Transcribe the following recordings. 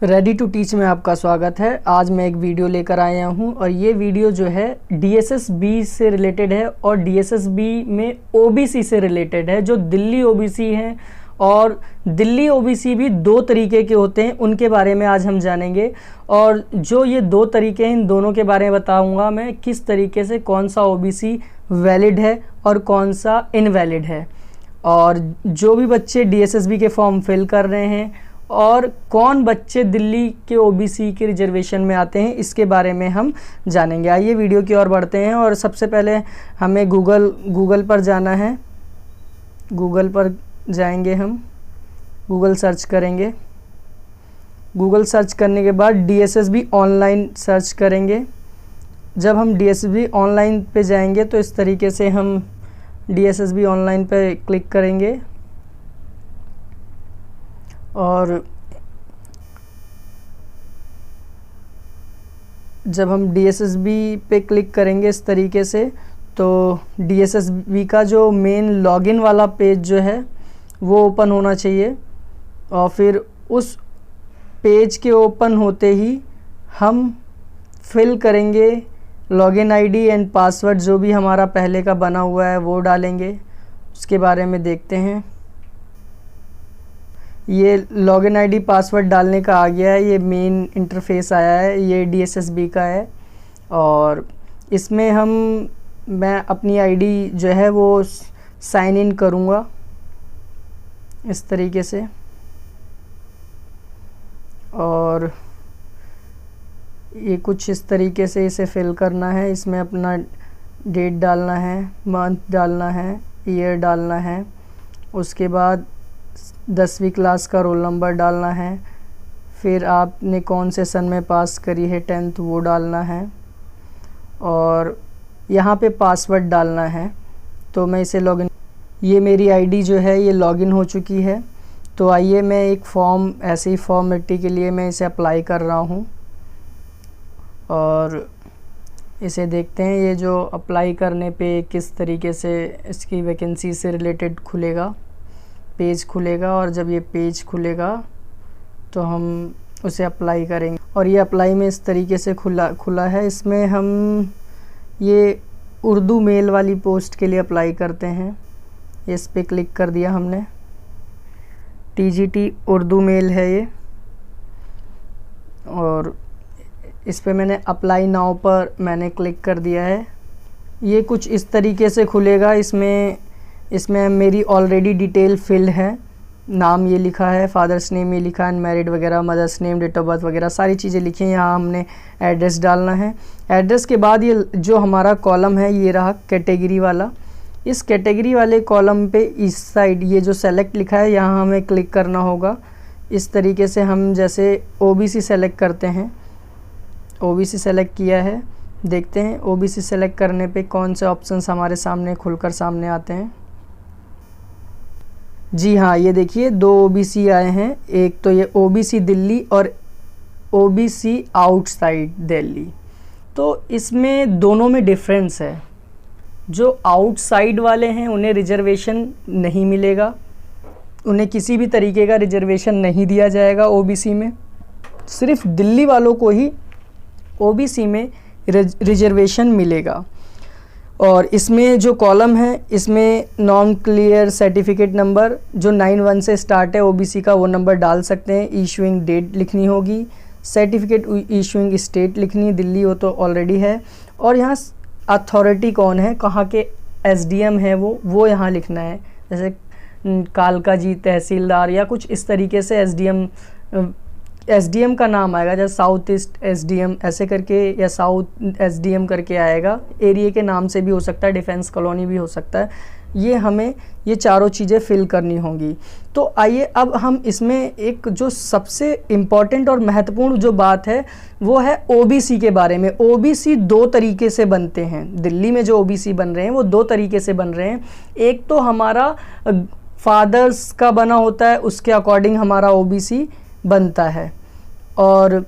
Ready to teach में आपका स्वागत है। आज मैं एक वीडियो लेकर आया हूं और ये वीडियो जो है DSSB से रिलेटेड है और DSSB में OBC से रिलेटेड है। जो दिल्ली OBC हैं और दिल्ली OBC भी दो तरीके के होते हैं, उनके बारे में आज हम जानेंगे। और जो ये दो तरीके हैं, इन दोनों के बारे में बताऊंगा मैं किस तरीके से कौन सा OBC वैलिड है और कौन सा इनवैलिड है। और जो भी बच्चे DSSB के फॉर्म फिल कर रहे हैं और कौन बच्चे दिल्ली के OBC के रिजर्वेशन में आते हैं, इसके बारे में हम जानेंगे। आइए वीडियो की ओर बढ़ते हैं। और सबसे पहले हमें गूगल पर जाना है। गूगल पर जाएंगे, हम गूगल सर्च करेंगे। गूगल सर्च करने के बाद DSSB ऑनलाइन सर्च करेंगे। जब हम DSSB ऑनलाइन पे जाएंगे तो इस तरीके से हम DSSB ऑनलाइन पे क्लिक करेंगे और जब हम DSSB पे क्लिक करेंगे इस तरीके से, तो DSSB का जो मेन लॉगिन वाला पेज जो है वो ओपन होना चाहिए। और फिर उस पेज के ओपन होते ही हम फिल करेंगे लॉगिन आईडी एंड पासवर्ड, जो भी हमारा पहले का बना हुआ है वो डालेंगे। उसके बारे में देखते हैं। ये लॉगिन आईडी पासवर्ड डालने का आ गया है, ये मेन इंटरफेस आया है, ये DSSB का है। और इसमें मैं अपनी आईडी जो है वो साइन इन करूँगा इस तरीके से। और ये कुछ इस तरीके से इसे फिल करना है। इसमें अपना डेट डालना है, मंथ डालना है, ईयर डालना है। उसके बाद 10वीं क्लास का रोल नंबर डालना है। फिर आपने कौन से सन में पास करी है 10th, वो डालना है। और यहाँ पे पासवर्ड डालना है। तो मैं इसे लॉगिन, ये मेरी आईडी जो है ये लॉगिन हो चुकी है। तो आइए मैं एक फॉर्म, ऐसे ही फॉर्मेलिटी के लिए मैं इसे अप्लाई कर रहा हूँ और इसे देखते हैं ये जो अप्लाई करने पे किस तरीके से इसकी वैकेंसी से रिलेटेड खुलेगा, पेज खुलेगा। और जब ये पेज खुलेगा तो हम उसे अप्लाई करेंगे। और ये अप्लाई में इस तरीके से खुला है। इसमें हम ये उर्दू मेल वाली पोस्ट के लिए अप्लाई करते हैं। इस पे क्लिक कर दिया हमने। TGT उर्दू मेल है ये। और इस पे मैंने अप्लाई नाउ पर मैंने क्लिक कर दिया है। ये कुछ इस तरीके से खुलेगा। इसमें मेरी ऑलरेडी डिटेल फिल है। नाम ये लिखा है, फादर्स नेम ये लिखा है, अनमैरिड वगैरह, mother's name, date of birth वगैरह सारी चीज़ें लिखी हैं। यहाँ हमने एड्रेस डालना है। एड्रेस के बाद ये जो हमारा कॉलम है ये रहा कैटेगरी वाला। इस कैटेगरी वाले कॉलम पे इस साइड ये जो सेलेक्ट लिखा है, यहाँ हमें क्लिक करना होगा। इस तरीके से हम जैसे OBC सेलेक्ट करते हैं, OBC सेलेक्ट किया है। देखते हैं OBC सेलेक्ट करने पे कौन से ऑप्शंस हमारे सामने खुलकर सामने आते हैं। जी हाँ, ये देखिए 2 OBC आए हैं। एक तो ये OBC दिल्ली और OBC आउटसाइड दिल्ली। तो इसमें दोनों में डिफरेंस है। जो आउटसाइड वाले हैं उन्हें रिजर्वेशन नहीं मिलेगा, उन्हें किसी भी तरीके का रिजर्वेशन नहीं दिया जाएगा OBC में। सिर्फ दिल्ली वालों को ही OBC में रिजर्वेशन मिलेगा। और इसमें जो कॉलम है, इसमें नॉन क्लियर सर्टिफिकेट नंबर जो 91 से स्टार्ट है OBC का, वो नंबर डाल सकते हैं। इशूइंग डेट लिखनी होगी, सर्टिफिकेट इशूइंग स्टेट लिखनी, दिल्ली हो तो ऑलरेडी है। और यहाँ अथॉरिटी कौन है, कहाँ के SDM है वो यहाँ लिखना है। जैसे कालका जी तहसीलदार या कुछ इस तरीके से SDM का नाम आएगा, जैसे साउथ ईस्ट SDM ऐसे करके या साउथ SDM करके आएगा। एरिया के नाम से भी हो सकता है, डिफेंस कॉलोनी भी हो सकता है। ये हमें ये चारों चीज़ें फिल करनी होंगी। तो आइए अब हम इसमें एक जो सबसे इम्पॉर्टेंट और महत्वपूर्ण जो बात है वो है OBC के बारे में। OBC दो तरीके से बनते हैं। दिल्ली में जो OBC बन रहे हैं वो दो तरीके से बन रहे हैं। एक तो हमारा फादर्स का बना होता है, उसके अकॉर्डिंग हमारा OBC बनता है। और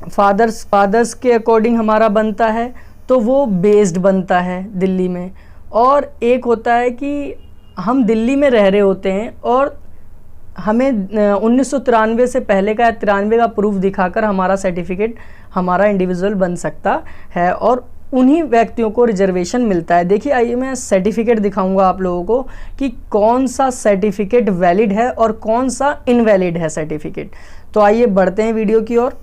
फादर्स के अकॉर्डिंग हमारा बनता है तो वो बेस्ड बनता है दिल्ली में। और एक होता है कि हम दिल्ली में रह रहे होते हैं और हमें 1993 से पहले का या 93 का प्रूफ दिखाकर हमारा सर्टिफिकेट, हमारा इंडिविजुअल बन सकता है और उन्हीं व्यक्तियों को रिजर्वेशन मिलता है। देखिए आइए मैं सर्टिफिकेट दिखाऊंगा आप लोगों को कि कौन सा सर्टिफिकेट वैलिड है और कौन सा इनवैलिड है सर्टिफिकेट। तो आइए बढ़ते हैं वीडियो की ओर।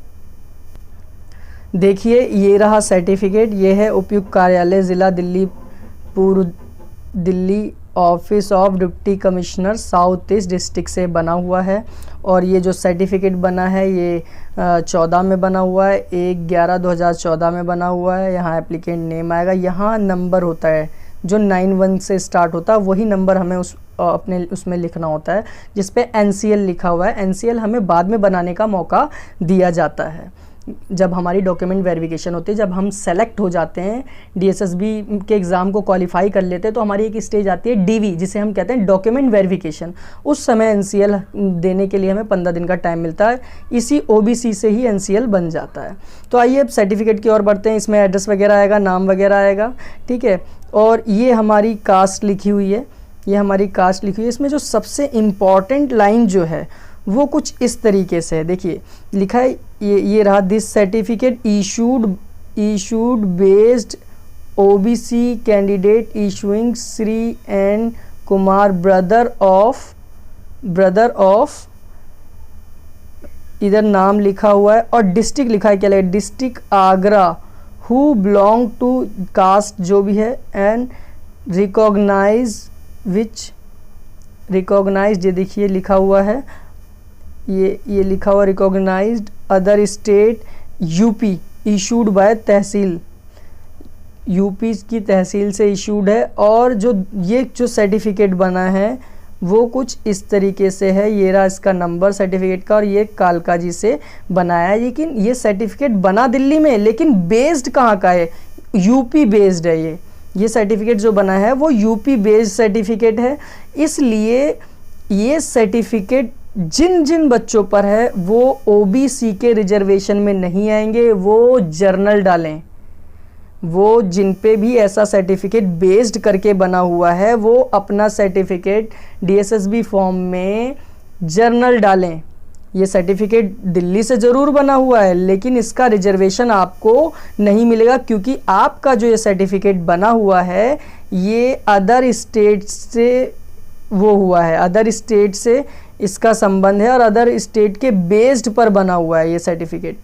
देखिए ये रहा सर्टिफिकेट, ये है उपयुक्त कार्यालय जिला दिल्ली, पूर्व Delhi, office of deputy commissioner south east district से बना हुआ है। और ये जो सर्टिफिकेट बना है ये 14 में बना हुआ है, 1/11/2014 में बना हुआ है। यहाँ एप्लीकेंट नेम आएगा, यहाँ नंबर होता है जो 91 से स्टार्ट होता है, वही नंबर हमें अपने उसमें लिखना होता है जिस पे NCL लिखा हुआ है। NCL हमें बाद में बनाने का मौका दिया जाता है जब हमारी डॉक्यूमेंट वेरिफिकेशन होती है। जब हम सेलेक्ट हो जाते हैं, DSSB के एग्ज़ाम को क्वालिफाई कर लेते हैं, तो हमारी एक स्टेज आती है DV, जिसे हम कहते हैं डॉक्यूमेंट वेरिफिकेशन। उस समय NCL देने के लिए हमें 15 दिन का टाइम मिलता है। इसी OBC से ही NCL बन जाता है। तो आइए अब सर्टिफिकेट की ओर बढ़ते हैं। इसमें एड्रेस वगैरह आएगा, नाम वगैरह आएगा, ठीक है। और ये हमारी कास्ट लिखी हुई है, ये हमारी कास्ट लिखी हुई है। इसमें जो सबसे इम्पॉर्टेंट लाइन जो है वो कुछ इस तरीके से है, देखिए लिखा है, ये रहा, this certificate issued based OBC candidate issuing Shri N Kumar brother of इधर नाम लिखा हुआ है और डिस्ट्रिक्ट लिखा है, क्या लिखा है, district Agra, who belong to caste जो भी है, एंड रिकॉग्नाइज्ड, ये देखिए लिखा हुआ है, ये लिखा हुआ recognised other state UP issued by tehsil, UP की तहसील से इशूड है। और जो सर्टिफिकेट बना है वो कुछ इस तरीके से है, ये रहा इसका नंबर सर्टिफिकेट का, और ये कालका जी से बनाया है। लेकिन ये सर्टिफिकेट बना दिल्ली में, लेकिन बेस्ड कहाँ का है, UP बेस्ड है। ये सर्टिफिकेट जो बना है वो UP बेस्ड सर्टिफिकेट है। इसलिए ये सर्टिफिकेट जिन बच्चों पर है वो OBC के रिजर्वेशन में नहीं आएंगे, वो जर्नल डालें। वो जिन पे भी ऐसा सर्टिफिकेट बेस्ड करके बना हुआ है वो अपना सर्टिफिकेट DSSB फॉर्म में जर्नल डालें। ये सर्टिफिकेट दिल्ली से ज़रूर बना हुआ है, लेकिन इसका रिजर्वेशन आपको नहीं मिलेगा, क्योंकि आपका जो ये सर्टिफिकेट बना हुआ है ये अदर स्टेट से वो हुआ है, अदर स्टेट से इसका संबंध है और अदर स्टेट के बेस्ड पर बना हुआ है। ये सर्टिफिकेट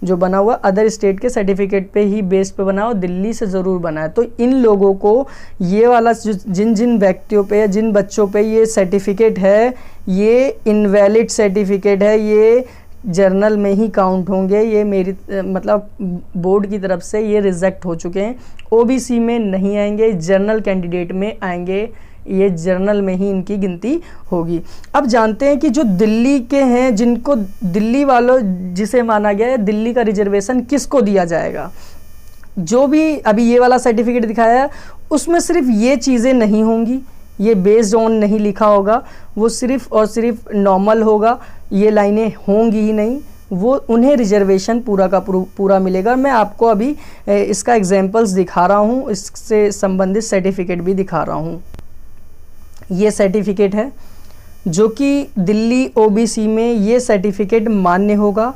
जो बना हुआ अदर स्टेट के सर्टिफिकेट पे ही बेस्ड पे बना हो, दिल्ली से ज़रूर बना है। तो इन लोगों को ये वाला जिन व्यक्तियों पे, जिन बच्चों पे ये सर्टिफिकेट है, ये इनवैलिड सर्टिफिकेट है, ये जर्नल में ही काउंट होंगे। ये मेरी मतलब बोर्ड की तरफ से ये रिजेक्ट हो चुके हैं, OBC में नहीं आएंगे, जर्नल कैंडिडेट में आएंगे, ये जर्नल में ही इनकी गिनती होगी। अब जानते हैं कि जो दिल्ली के हैं, जिनको दिल्ली वालों जिसे माना गया है, दिल्ली का रिजर्वेशन किसको दिया जाएगा। जो भी अभी ये वाला सर्टिफिकेट दिखाया है उसमें सिर्फ ये चीज़ें नहीं होंगी, ये बेस्ड ऑन नहीं लिखा होगा, वो सिर्फ और सिर्फ नॉर्मल होगा, ये लाइनें होंगी ही नहीं, वो उन्हें रिजर्वेशन पूरा का पूरा मिलेगा। मैं आपको अभी इसका एग्जांपल्स दिखा रहा हूँ, इससे संबंधित सर्टिफिकेट भी दिखा रहा हूँ। ये सर्टिफिकेट है जो कि दिल्ली OBC में ये सर्टिफिकेट मान्य होगा।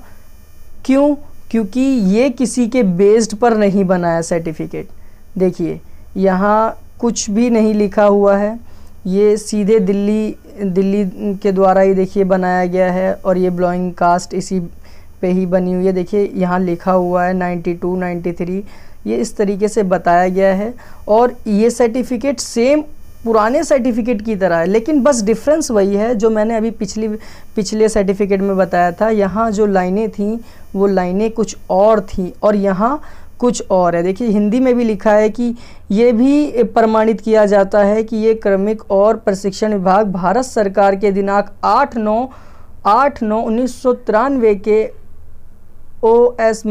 क्यों? क्योंकि ये किसी के बेस्ड पर नहीं बना है सर्टिफिकेट। देखिए यहाँ कुछ भी नहीं लिखा हुआ है, ये सीधे दिल्ली के द्वारा ही देखिए बनाया गया है, और ये बिलोंगिंग कास्ट इसी पे ही बनी हुई है। देखिए यहाँ लिखा हुआ है 92, 93, ये इस तरीके से बताया गया है। और ये सर्टिफिकेट सेम पुराने सर्टिफिकेट की तरह है, लेकिन बस डिफरेंस वही है जो मैंने अभी पिछले सर्टिफिकेट में बताया था। यहाँ जो लाइनें थीं वो लाइनें कुछ और थीं और यहाँ कुछ और है। देखिए हिंदी में भी लिखा है कि ये भी प्रमाणित किया जाता है कि ये क्रमिक और प्रशिक्षण विभाग भारत सरकार के दिनांक 8/9/1993 के OS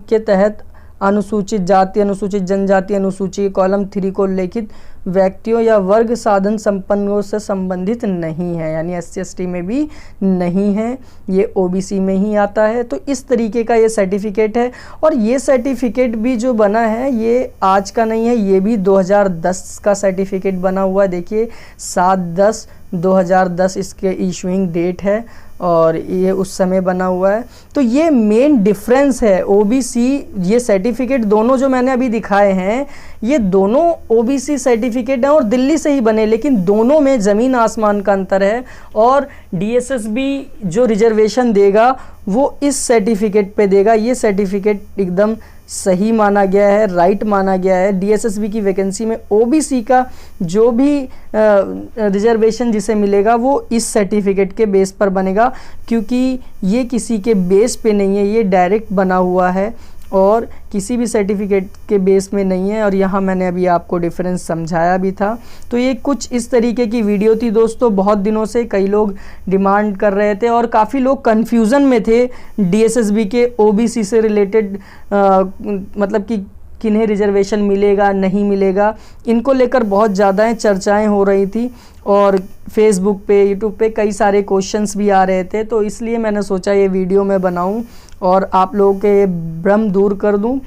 के तहत अनुसूचित जाति, अनुसूचित जनजाति अनुसूची कॉलम 3 को लिखित व्यक्तियों या वर्ग साधन संपन्नों से संबंधित नहीं है, यानी SC ST में भी नहीं है, ये OBC में ही आता है। तो इस तरीके का ये सर्टिफिकेट है। और ये सर्टिफिकेट भी जो बना है ये आज का नहीं है, ये भी 2010 का सर्टिफिकेट बना हुआ है। देखिए 7/10/2010 इसके इशूइंग डेट है और ये उस समय बना हुआ है। तो ये मेन डिफरेंस है OBC, ये सर्टिफिकेट दोनों जो मैंने अभी दिखाए हैं ये दोनों OBC सर्टिफिकेट हैं और दिल्ली से ही बने, लेकिन दोनों में ज़मीन आसमान का अंतर है। और DSSB जो रिजर्वेशन देगा वो इस सर्टिफिकेट पे देगा। ये सर्टिफिकेट एकदम सही माना गया है, राइट माना गया है। DSSB की वैकेंसी में OBC का जो भी रिजर्वेशन जिसे मिलेगा वो इस सर्टिफिकेट के बेस पर बनेगा, क्योंकि ये किसी के बेस पे नहीं है, ये डायरेक्ट बना हुआ है और किसी भी सर्टिफिकेट के बेस में नहीं है। और यहाँ मैंने अभी आपको डिफरेंस समझाया भी था। तो ये कुछ इस तरीके की वीडियो थी दोस्तों। बहुत दिनों से कई लोग डिमांड कर रहे थे और काफ़ी लोग कन्फ्यूज़न में थे DSSB के OBC से रिलेटेड, मतलब कि किन्हें रिजर्वेशन मिलेगा नहीं मिलेगा, इनको लेकर बहुत ज़्यादा चर्चाएं हो रही थी और फेसबुक पे यूट्यूब पे कई सारे क्वेश्चंस भी आ रहे थे। तो इसलिए मैंने सोचा ये वीडियो मैं बनाऊं और आप लोगों के भ्रम दूर कर दूं।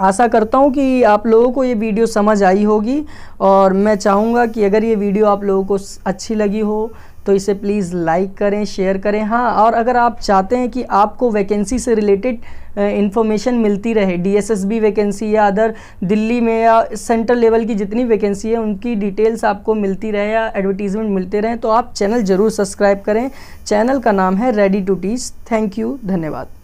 आशा करता हूं कि आप लोगों को ये वीडियो समझ आई होगी और मैं चाहूँगा कि अगर ये वीडियो आप लोगों को अच्छी लगी हो तो इसे प्लीज़ लाइक करें, शेयर करें। हाँ, और अगर आप चाहते हैं कि आपको वैकेंसी से रिलेटेड इन्फॉर्मेशन मिलती रहे, DSSB वैकेंसी या अदर दिल्ली में या सेंट्रल लेवल की जितनी वैकेंसी है उनकी डिटेल्स आपको मिलती रहे या एडवर्टीजमेंट मिलते रहें, तो आप चैनल ज़रूर सब्सक्राइब करें। चैनल का नाम है ready to teach. Thank you, धन्यवाद।